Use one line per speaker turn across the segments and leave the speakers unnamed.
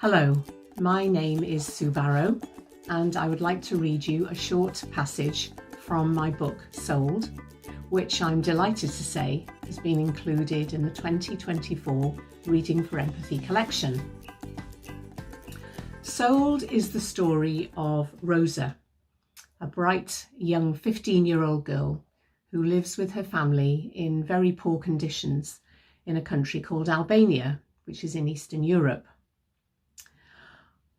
Hello, my name is Sue Barrow, and I would like to read you a short passage from my book Sold, which I'm delighted to say has been included in the 2024 Reading for Empathy collection. Sold is the story of Rosa, a bright young 15-year-old girl who lives with her family in very poor conditions in a country called Albania, which is in Eastern Europe.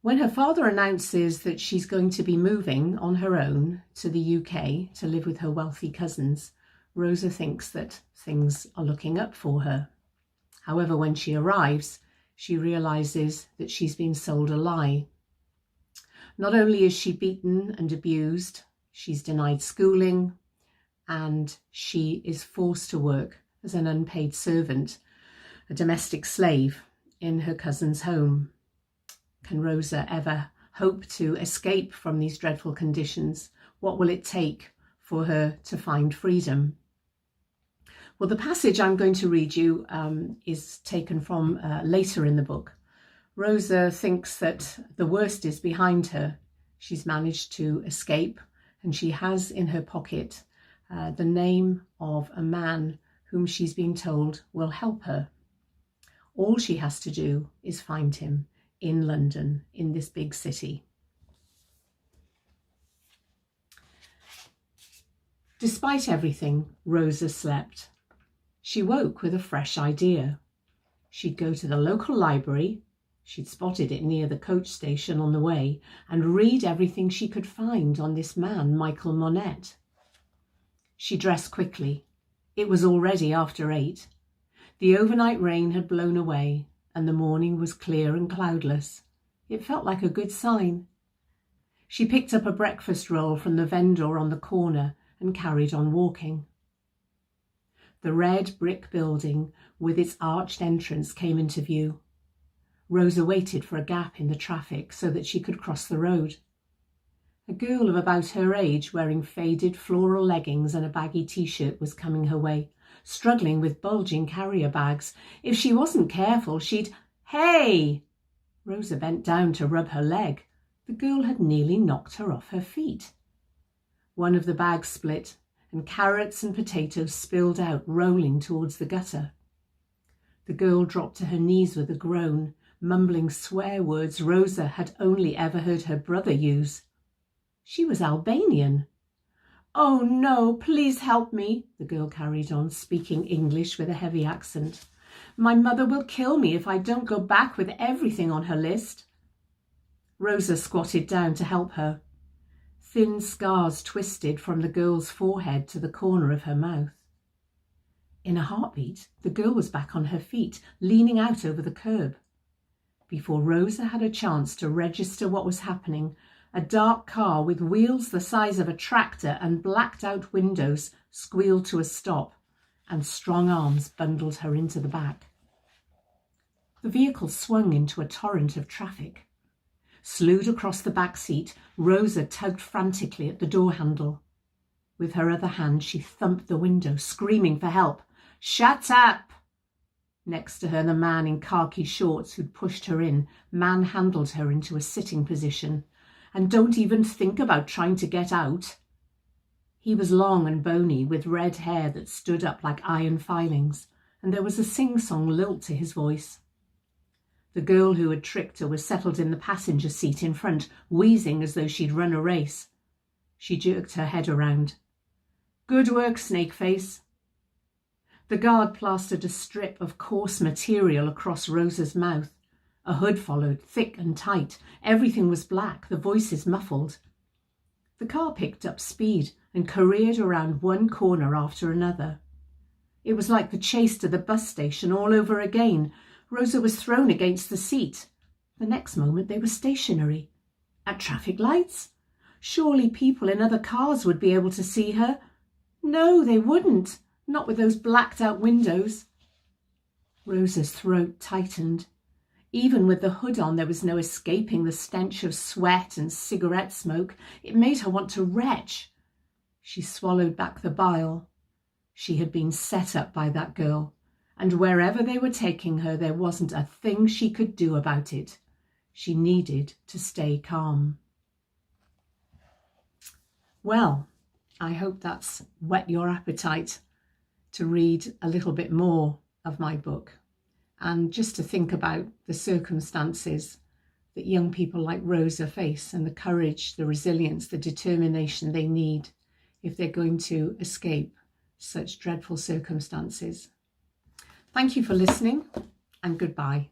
When her father announces that she's going to be moving on her own to the UK to live with her wealthy cousins, Rosa thinks that things are looking up for her. However, when she arrives, she realises that she's been sold a lie. Not only is she beaten and abused, she's denied schooling, and she is forced to work as an unpaid servant, a domestic slave, in her cousin's home. Can Rosa ever hope to escape from these dreadful conditions? What will it take for her to find freedom? Well, the passage I'm going to read you is taken from later in the book. Rosa thinks that the worst is behind her. She's managed to escape, and she has in her pocket the name of a man whom she's been told will help her. All she has to do is find him in London, in this big city. Despite everything, Rosa slept. She woke with a fresh idea. She'd go to the local library, she'd spotted it near the coach station on the way, and read everything she could find on this man, Michael Monette. She dressed quickly. It was already after 8. The overnight rain had blown away, and the morning was clear and cloudless. It felt like a good sign. She picked up a breakfast roll from the vendor on the corner and carried on walking. The red brick building with its arched entrance came into view. Rosa waited for a gap in the traffic so that she could cross the road. A girl of about her age, wearing faded floral leggings and a baggy t-shirt, was coming her way, struggling with bulging carrier bags. If she wasn't careful, she'd... Hey! Rosa bent down to rub her leg. The girl had nearly knocked her off her feet. One of the bags split, and carrots and potatoes spilled out, rolling towards the gutter. The girl dropped to her knees with a groan, mumbling swear words Rosa had only ever heard her brother use. She was Albanian. "Oh no, please help me," the girl carried on, speaking English with a heavy accent. "My mother will kill me if I don't go back with everything on her list." Rosa squatted down to help her. Thin scars twisted from the girl's forehead to the corner of her mouth. In a heartbeat, the girl was back on her feet, leaning out over the curb. Before Rosa had a chance to register what was happening, a dark car with wheels the size of a tractor and blacked-out windows squealed to a stop, and strong arms bundled her into the back. The vehicle swung into a torrent of traffic. Slewed across the back seat, Rosa tugged frantically at the door handle. With her other hand, she thumped the window, screaming for help. "Shut up!" Next to her, the man in khaki shorts who'd pushed her in manhandled her into a sitting position. "And don't even think about trying to get out." He was long and bony, with red hair that stood up like iron filings, and there was a sing-song lilt to his voice. The girl who had tricked her was settled in the passenger seat in front, wheezing as though she'd run a race. She jerked her head around. "Good work, Snakeface." The guard plastered a strip of coarse material across Rosa's mouth. A hood followed, thick and tight. Everything was black, the voices muffled. The car picked up speed and careered around one corner after another. It was like the chase to the bus station all over again. Rosa was thrown against the seat. The next moment they were stationary. At traffic lights? Surely people in other cars would be able to see her. No, they wouldn't. Not with those blacked-out windows. Rosa's throat tightened. Even with the hood on, there was no escaping the stench of sweat and cigarette smoke. It made her want to retch. She swallowed back the bile. She had been set up by that girl, and wherever they were taking her, there wasn't a thing she could do about it. she needed to stay calm. Well, I hope that's whet your appetite to read a little bit more of my book, and just to think about the circumstances that young people like Rosa face, and the courage, the resilience, the determination they need if they're going to escape such dreadful circumstances. Thank you for listening, and goodbye.